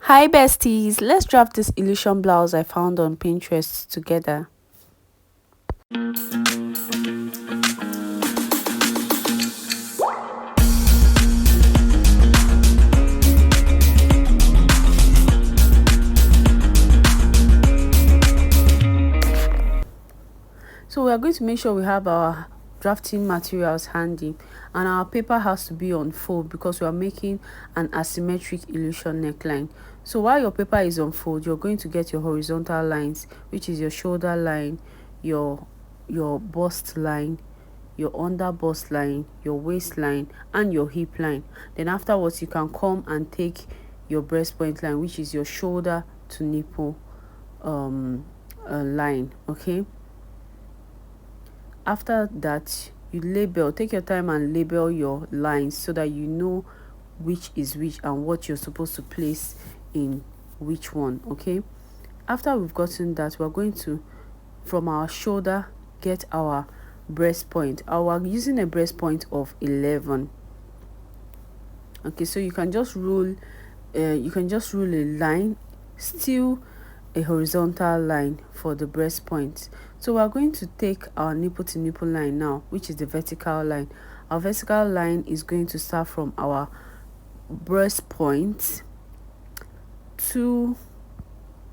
Hi besties, let's draft this illusion blouse I found on Pinterest together. So we are going to make sure we have our drafting materials handy, and our paper has to be on fold because we are making an asymmetric illusion neckline. So while your paper is on fold, you're going to get your horizontal lines, which is your shoulder line, your bust line, your under bust line, your waistline, and your hip line. Then afterwards, you can come and take your breastpoint line, which is your shoulder to nipple line. Okay, after that, you take your time and label your lines so that you know which is which and what you're supposed to place in which one. Okay, after we've gotten that, we're going to, from our shoulder, get our breastpoint. We're using a breastpoint of 11. Okay, so you can just rule a line, still a horizontal line for the breastpoint. So we're going to take our nipple to nipple line now, which is the vertical line. Our vertical line is going to start from our breastpoint to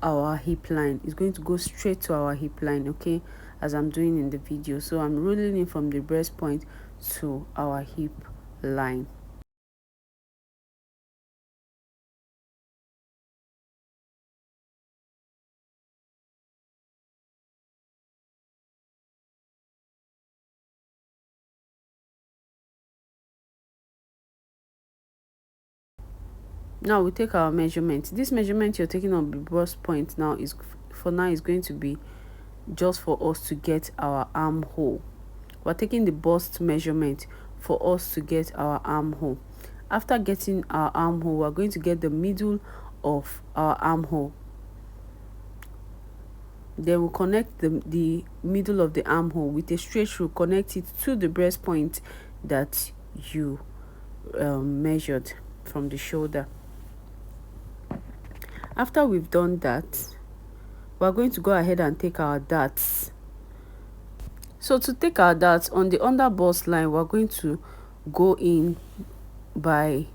our hip line. It's going to go straight to our hip line, okay, as I'm doing in the video. So I'm ruling it from the breastpoint to our hip line. Now we take our measurement. This measurement you're taking on the breastpoint now is going to be just for us to get our armhole. We're taking the bust measurement for us to get our armhole. After getting our armhole, we're going to get the middle of our armhole. Then we'll connect the middle of the armhole with a straight through, connect it to the breastpoint that you measured from the shoulder. After we've done that, we're going to go ahead and take our darts. So to take our darts, on the under bust line, we're going to go in by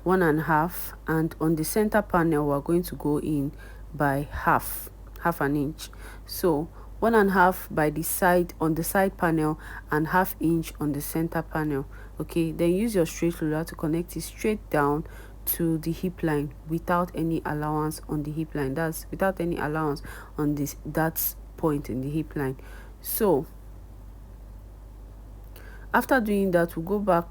1.5, and on the center panel we're going to go in by half an inch. So 1.5 by the side on the side panel and ½ inch on the center panel. Okay, then use your straight ruler to connect it straight down to the hip line without any allowance on the hip line. That's without any allowance on this that point in the hip line. So after doing that, we'll go back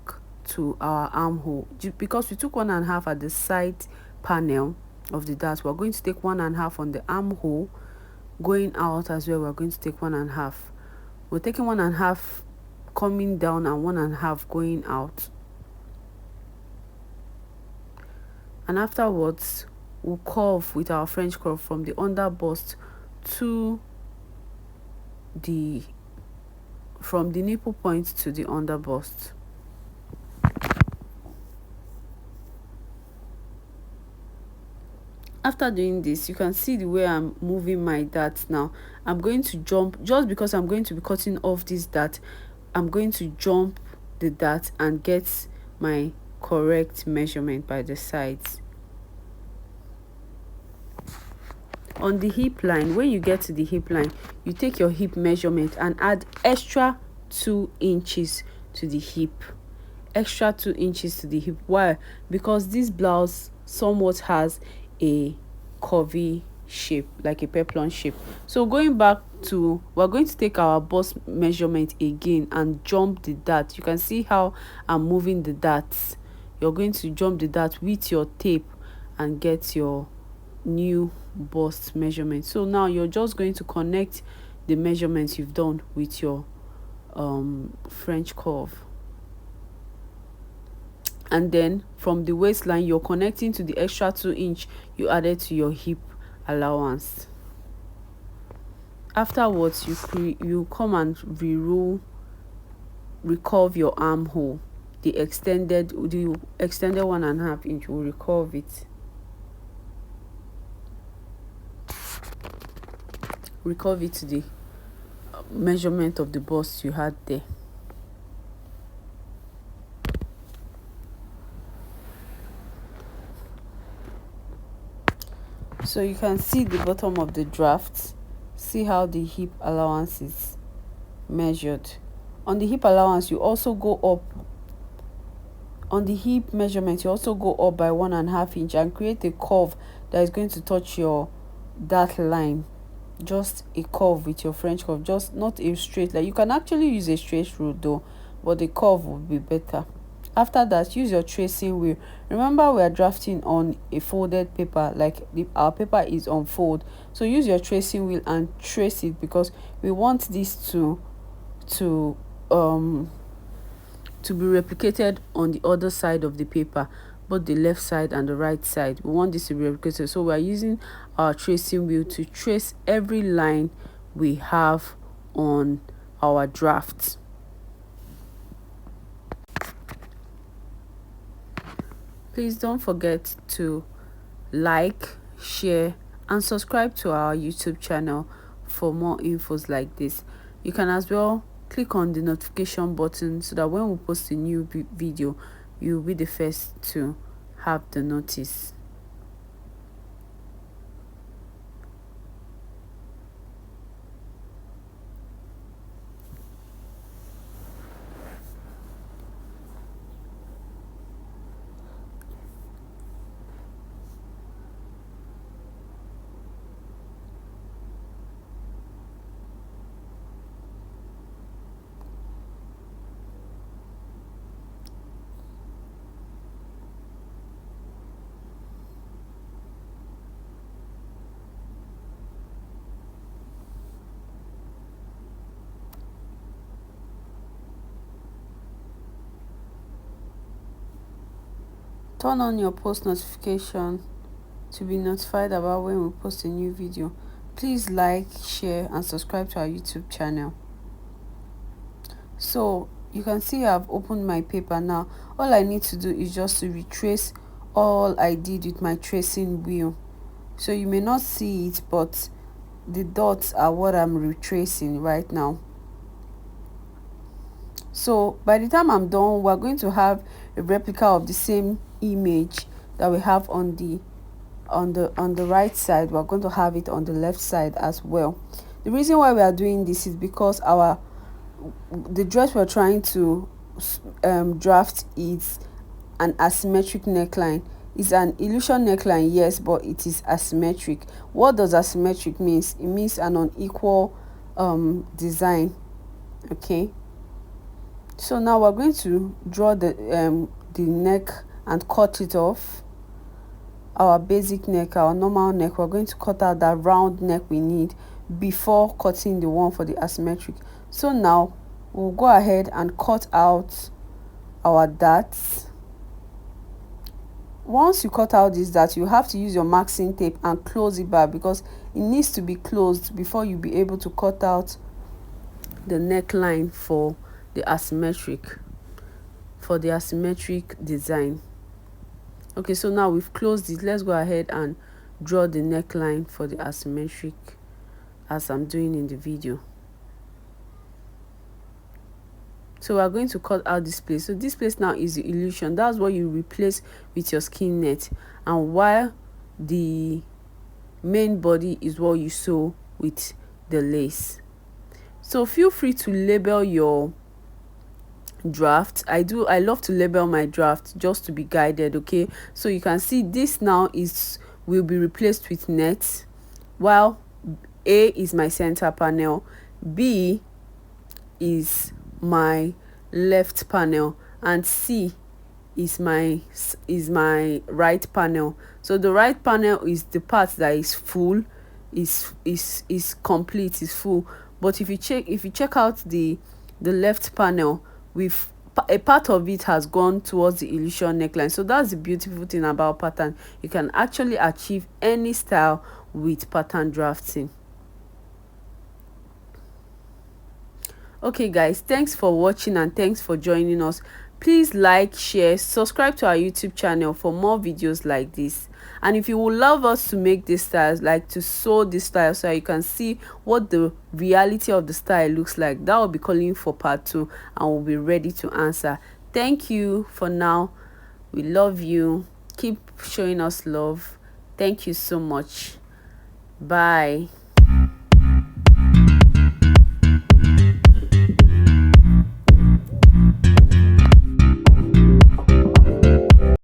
to our armhole. Because we took 1.5 at the side panel of the dart, we're going to take 1.5 on the armhole. Going out as well, we're going to take 1.5. We're taking 1.5 coming down and 1.5 going out. And afterwards, we'll curve with our French curve from the under bust to from the nipple point to the under bust. After doing this, you can see the way I'm moving my darts now. I'm going to jump, just because I'm going to be cutting off this dart, I'm going to jump the dart and get my correct measurement by the sides. On the hip line, when you get to the hip line, you take your hip measurement and add extra 2 inches to the hip. Extra 2 inches to the hip. Why? Because this blouse somewhat has a curvy shape, like a peplum shape. So going back to, we're going to take our bust measurement again and jump the dart. You can see how I'm moving the darts. You're going to jump the dart with your tape and get your new bust measurement. So now you're just going to connect the measurements you've done with your French curve, and then from the waistline you're connecting to the extra 2 inch you added to your hip allowance. Afterwards, you come and recurve your armhole. The extended 1.5 inch will recurve it. recurve it to the measurement of the bust you had there. So you can see the bottom of the draft. See how the hip allowance is measured. On the hip allowance, you also go up. On the hip measurement, you also go up by 1.5 inch and create a curve that is going to touch your that line. Just a curve with your French curve, just not a straight line. You can actually use a straight rule though, but the curve would be better. After that, use your tracing wheel. Remember, we are drafting on a folded paper, like our paper is on fold. So use your tracing wheel and trace it, because we want this to be replicated on the other side of the paper, both the left side and the right side. We want this to be replicated, so we are using our tracing wheel to trace every line we have on our draft. Please don't forget to like, share and subscribe to our YouTube channel for more infos like this. You can as well click on the notification button so that when we post a new video, you'll be the first to have the notice. Turn on your post notification to be notified about when we post a new video. Please like, share and subscribe to our YouTube channel. So you can see I've opened my paper now. All I need to do is just to retrace all I did with my tracing wheel. So you may not see it, but the dots are what I'm retracing right now. So by the time I'm done, we're going to have a replica of the same image that we have on the right side. We're going to have it on the left side as well. The reason why we are doing this is because the dress we're trying to draft is an asymmetric neckline. It's an illusion neckline, yes, but it is asymmetric. What does asymmetric means? It means an unequal design. Okay, so now we're going to draw the neck and cut it off. Our basic neck, our normal neck, we're going to cut out that round neck we need before cutting the one for the asymmetric. So now we'll go ahead and cut out our darts. Once you cut out this dart, you have to use your maxing tape and close it back, because it needs to be closed before you'll be able to cut out the neckline for the asymmetric design. Okay, so now we've closed it. Let's go ahead and draw the neckline for the asymmetric as I'm doing in the video. So we're going to cut out this place. So this place now is the illusion. That's what you replace with your skin net, and while the main body is what you sew with the lace. So feel free to label your draft. I love to label my draft just to be guided. Okay, so you can see this now will be replaced with net, while A is my center panel, B is my left panel, and C is my right panel. So the right panel is the part that is full, is complete, is full. But if you check out the left panel, with a part of it has gone towards the illusion neckline. So that's the beautiful thing about pattern. You can actually achieve any style with pattern drafting. Okay guys, thanks for watching and thanks for joining us. Please like, share, subscribe to our YouTube channel for more videos like this. And if you would love us to make this styles, like to sew this style so you can see what the reality of the style looks like, that will be calling for part 2 and we'll be ready to answer. Thank you for now. We love you. Keep showing us love. Thank you so much. Bye.